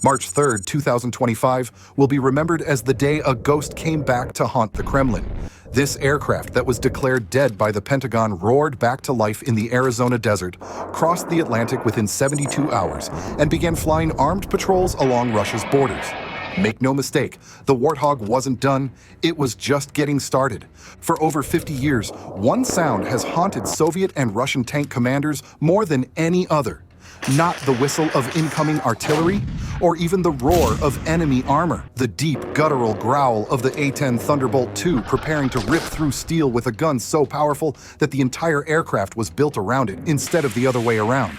March 3rd, 2025, will be remembered as the day a ghost came back to haunt the Kremlin. This aircraft that was declared dead by the Pentagon roared back to life in the Arizona desert, crossed the Atlantic within 72 hours, and began flying armed patrols along Russia's borders. Make no mistake, the Warthog wasn't done, it was just getting started. For over 50 years, one sound has haunted Soviet and Russian tank commanders more than any other. Not the whistle of incoming artillery, or even the roar of enemy armor. The deep, guttural growl of the A-10 Thunderbolt II preparing to rip through steel with a gun so powerful that the entire aircraft was built around it instead of the other way around.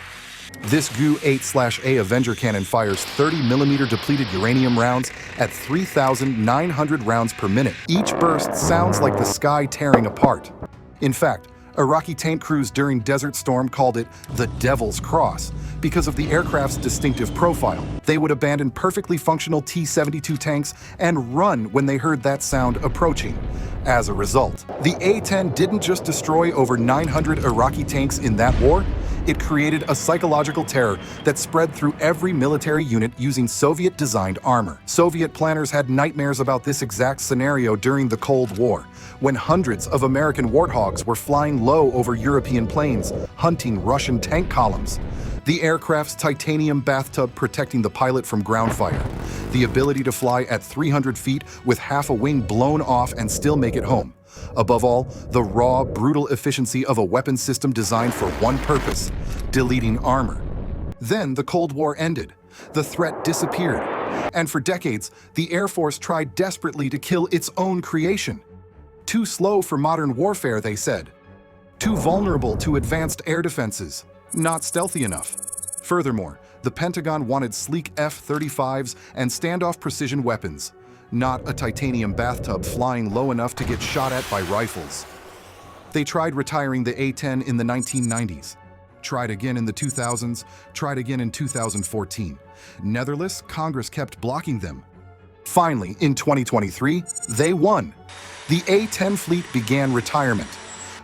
This GU-8/A Avenger cannon fires 30mm depleted uranium rounds at 3,900 rounds per minute. Each burst sounds like the sky tearing apart. In fact, Iraqi tank crews during Desert Storm called it the Devil's Cross because of the aircraft's distinctive profile. They would abandon perfectly functional T-72 tanks and run when they heard that sound approaching. As a result, the A-10 didn't just destroy over 900 Iraqi tanks in that war, it created a psychological terror that spread through every military unit using Soviet-designed armor. Soviet planners had nightmares about this exact scenario during the Cold War, when hundreds of American warthogs were flying low over European plains, hunting Russian tank columns. The aircraft's titanium bathtub protecting the pilot from ground fire, the ability to fly at 300 feet with half a wing blown off and still make it home. Above all, the raw, brutal efficiency of a weapon system designed for one purpose: deleting armor. Then the Cold War ended. The threat disappeared. And for decades, the Air Force tried desperately to kill its own creation. Too slow for modern warfare, they said. Too vulnerable to advanced air defenses. Not stealthy enough. Furthermore, the Pentagon wanted sleek F-35s and standoff precision weapons, not a titanium bathtub flying low enough to get shot at by rifles. They tried retiring the A-10 in the 1990s, tried again in the 2000s, tried again in 2014. Netherless, Congress kept blocking them. Finally, in 2023, they won. The A-10 fleet began retirement.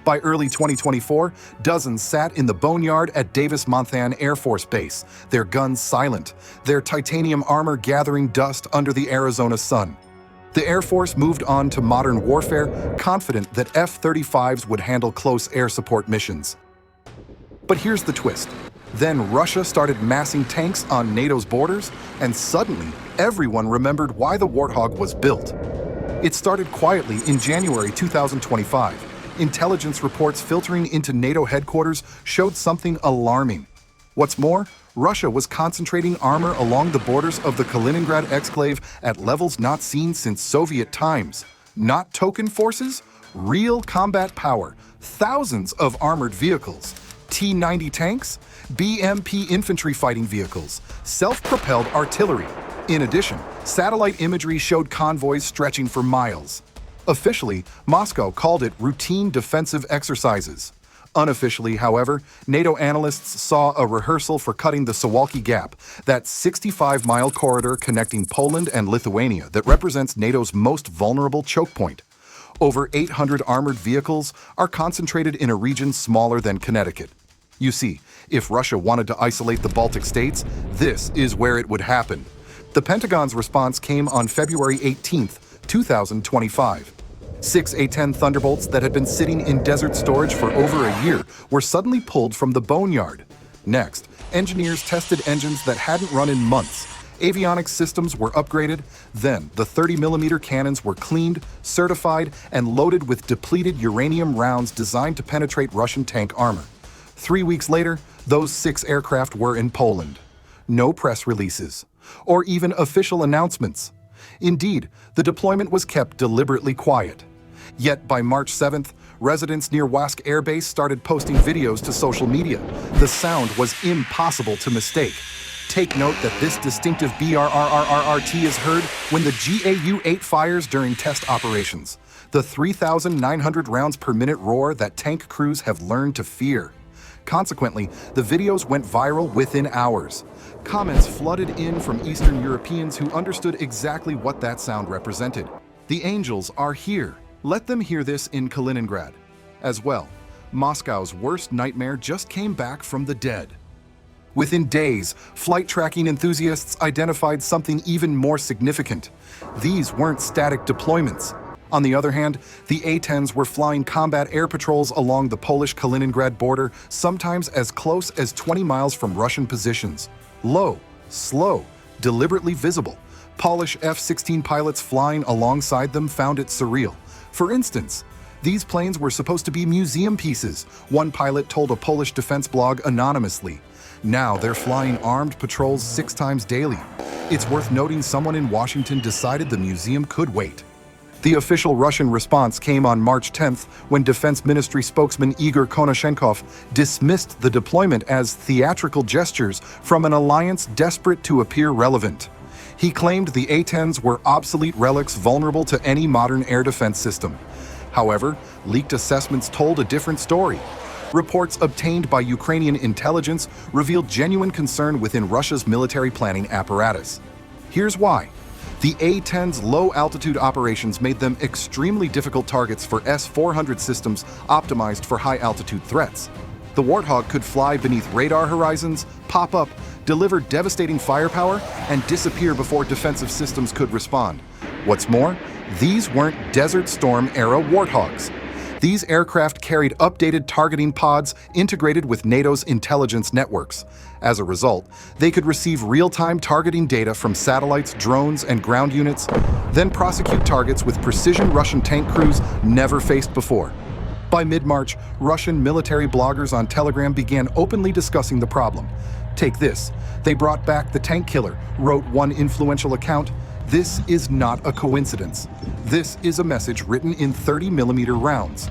By early 2024, dozens sat in the boneyard at Davis-Monthan Air Force Base, their guns silent, their titanium armor gathering dust under the Arizona sun. The Air Force moved on to modern warfare, confident that F-35s would handle close air support missions. But here's the twist. Then Russia started massing tanks on NATO's borders, and suddenly everyone remembered why the Warthog was built. It started quietly in January 2025. Intelligence reports filtering into NATO headquarters showed something alarming. What's more, Russia was concentrating armor along the borders of the Kaliningrad exclave at levels not seen since Soviet times. Not token forces, real combat power, thousands of armored vehicles, T-90 tanks, BMP infantry fighting vehicles, self-propelled artillery. In addition, satellite imagery showed convoys stretching for miles. Officially, Moscow called it routine defensive exercises. Unofficially, however, NATO analysts saw a rehearsal for cutting the Suwalki Gap, that 65-mile corridor connecting Poland and Lithuania that represents NATO's most vulnerable choke point. Over 800 armored vehicles are concentrated in a region smaller than Connecticut. You see, if Russia wanted to isolate the Baltic states, this is where it would happen. The Pentagon's response came on February 18, 2025. 6 A-10 Thunderbolts that had been sitting in desert storage for over a year were suddenly pulled from the boneyard. Next, engineers tested engines that hadn't run in months. Avionics systems were upgraded. Then, the 30mm cannons were cleaned, certified, and loaded with depleted uranium rounds designed to penetrate Russian tank armor. 3 weeks later, those 6 aircraft were in Poland. No press releases, or even official announcements. Indeed, the deployment was kept deliberately quiet. Yet by March 7th, residents near Wask Air Base started posting videos to social media. The sound was impossible to mistake. Take note that this distinctive BRRRRRT is heard when the GAU-8 fires during test operations. The 3,900 rounds per minute roar that tank crews have learned to fear. Consequently, the videos went viral within hours. Comments flooded in from Eastern Europeans who understood exactly what that sound represented. The angels are here. Let them hear this in Kaliningrad. As well, Moscow's worst nightmare just came back from the dead. Within days, flight tracking enthusiasts identified something even more significant. These weren't static deployments. On the other hand, the A-10s were flying combat air patrols along the Polish-Kaliningrad border, sometimes as close as 20 miles from Russian positions. Low, slow, deliberately visible. Polish F-16 pilots flying alongside them found it surreal. For instance, these planes were supposed to be museum pieces, one pilot told a Polish defense blog anonymously. Now they're flying armed patrols 6 times daily. It's worth noting someone in Washington decided the museum could wait. The official Russian response came on March 10th when Defense Ministry spokesman Igor Konashenkov dismissed the deployment as theatrical gestures from an alliance desperate to appear relevant. He claimed the A-10s were obsolete relics vulnerable to any modern air defense system. However, leaked assessments told a different story. Reports obtained by Ukrainian intelligence revealed genuine concern within Russia's military planning apparatus. Here's why. The A-10's low-altitude operations made them extremely difficult targets for S-400 systems optimized for high-altitude threats. The Warthog could fly beneath radar horizons, pop up, deliver devastating firepower, and disappear before defensive systems could respond. What's more, these weren't Desert Storm-era Warthogs. These aircraft carried updated targeting pods integrated with NATO's intelligence networks. As a result, they could receive real-time targeting data from satellites, drones, and ground units, then prosecute targets with precision Russian tank crews never faced before. By mid-March, Russian military bloggers on Telegram began openly discussing the problem. Take this. They brought back the tank killer, wrote one influential account. This is not a coincidence. This is a message written in 30mm rounds.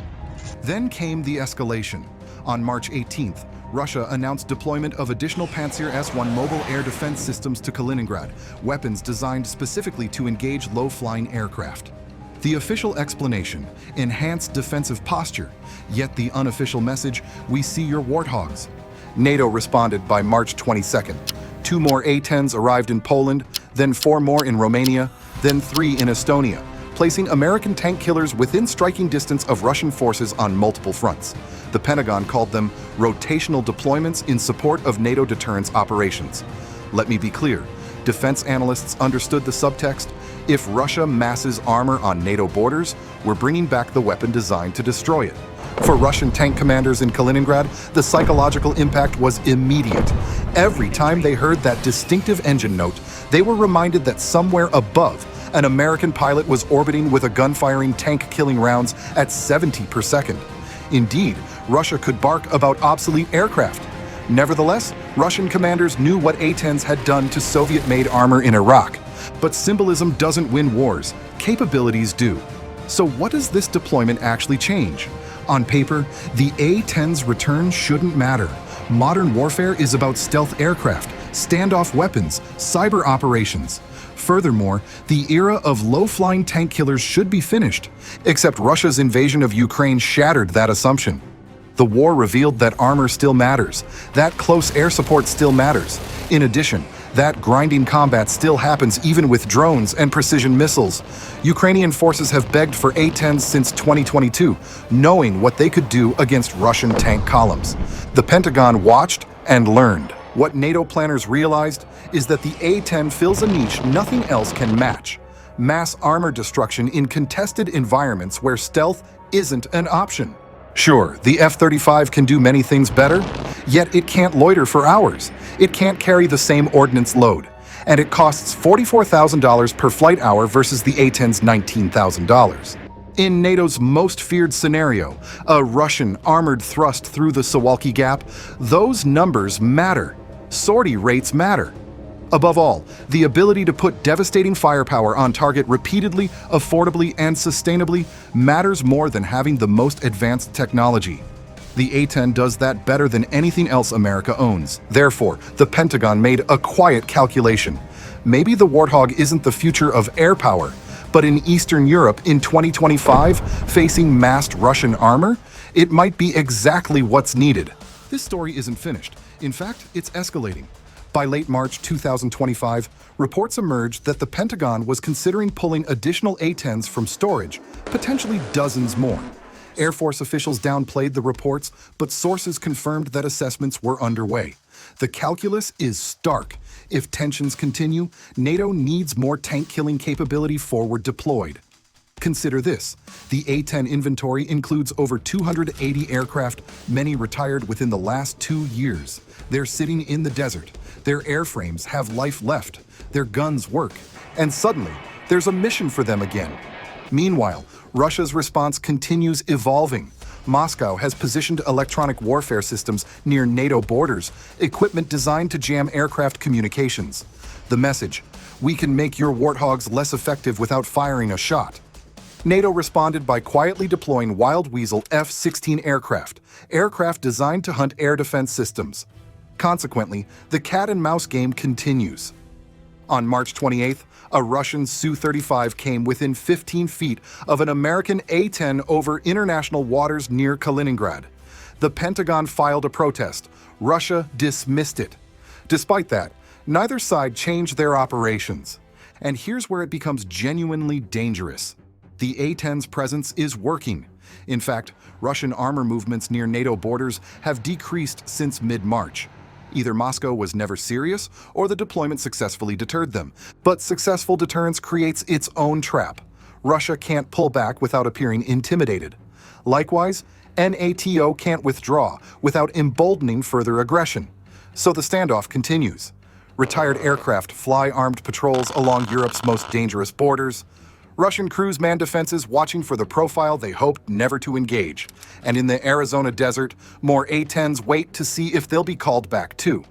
Then came the escalation. On March 18th, Russia announced deployment of additional Pantsir S-1 mobile air defense systems to Kaliningrad, weapons designed specifically to engage low-flying aircraft. The official explanation: enhanced defensive posture, yet the unofficial message: we see your warthogs. NATO responded by March 22nd. 2 more A-10s arrived in Poland, then 4 more in Romania, then 3 in Estonia, placing American tank killers within striking distance of Russian forces on multiple fronts. The Pentagon called them rotational deployments in support of NATO deterrence operations. Let me be clear, defense analysts understood the subtext. If Russia masses armor on NATO borders, we're bringing back the weapon designed to destroy it. For Russian tank commanders in Kaliningrad, the psychological impact was immediate. Every time they heard that distinctive engine note, they were reminded that somewhere above, an American pilot was orbiting with a gun-firing tank killing rounds at 70 per second. Indeed, Russia could bark about obsolete aircraft. Nevertheless, Russian commanders knew what A-10s had done to Soviet-made armor in Iraq. But symbolism doesn't win wars, capabilities do. So what does this deployment actually change? On paper, the A-10's return shouldn't matter. Modern warfare is about stealth aircraft, standoff weapons, cyber operations. Furthermore, the era of low-flying tank killers should be finished, except Russia's invasion of Ukraine shattered that assumption. The war revealed that armor still matters, that close air support still matters. In addition, that grinding combat still happens even with drones and precision missiles. Ukrainian forces have begged for A-10s since 2022, knowing what they could do against Russian tank columns. The Pentagon watched and learned. What NATO planners realized is that the A-10 fills a niche nothing else can match: mass armor destruction in contested environments where stealth isn't an option. Sure, the F-35 can do many things better, yet it can't loiter for hours. It can't carry the same ordnance load, and it costs $44,000 per flight hour versus the A-10's $19,000. In NATO's most feared scenario, a Russian armored thrust through the Suwalki Gap, those numbers matter. Sortie rates matter. Above all, the ability to put devastating firepower on target repeatedly, affordably, and sustainably matters more than having the most advanced technology. The A-10 does that better than anything else America owns. Therefore, the Pentagon made a quiet calculation. Maybe the Warthog isn't the future of air power, but in Eastern Europe in 2025, facing massed Russian armor, it might be exactly what's needed. This story isn't finished. In fact, it's escalating. By late March 2025, reports emerged that the Pentagon was considering pulling additional A-10s from storage, potentially dozens more. Air Force officials downplayed the reports, but sources confirmed that assessments were underway. The calculus is stark. If tensions continue, NATO needs more tank-killing capability forward deployed. Consider this. The A-10 inventory includes over 280 aircraft, many retired within the last 2 years. They're sitting in the desert. Their airframes have life left. Their guns work. And suddenly, there's a mission for them again. Meanwhile, Russia's response continues evolving. Moscow has positioned electronic warfare systems near NATO borders, equipment designed to jam aircraft communications. The message: we can make your warthogs less effective without firing a shot. NATO responded by quietly deploying Wild Weasel F-16 aircraft designed to hunt air defense systems. Consequently, the cat-and-mouse game continues. On March 28th, a Russian Su-35 came within 15 feet of an American A-10 over international waters near Kaliningrad. The Pentagon filed a protest. Russia dismissed it. Despite that, neither side changed their operations. And here's where it becomes genuinely dangerous. The A-10's presence is working. In fact, Russian armor movements near NATO borders have decreased since mid-March. Either Moscow was never serious, or the deployment successfully deterred them. But successful deterrence creates its own trap. Russia can't pull back without appearing intimidated. Likewise, NATO can't withdraw without emboldening further aggression. So the standoff continues. Retired aircraft fly armed patrols along Europe's most dangerous borders. Russian crews man defenses watching for the profile they hoped never to engage. And in the Arizona desert, more A-10s wait to see if they'll be called back too.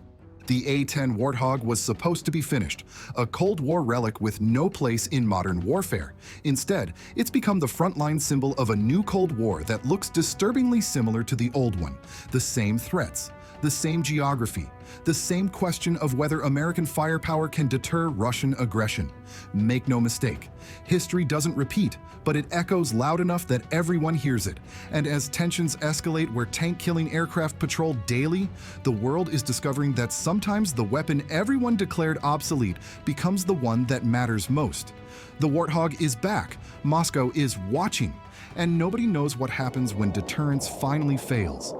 The A-10 Warthog was supposed to be finished, a Cold War relic with no place in modern warfare. Instead, it's become the frontline symbol of a new Cold War that looks disturbingly similar to the old one. The same threats, the same geography, the same question of whether American firepower can deter Russian aggression. Make no mistake, history doesn't repeat, but it echoes loud enough that everyone hears it. And as tensions escalate where tank-killing aircraft patrol daily, the world is discovering that sometimes the weapon everyone declared obsolete becomes the one that matters most. The Warthog is back, Moscow is watching, and nobody knows what happens when deterrence finally fails.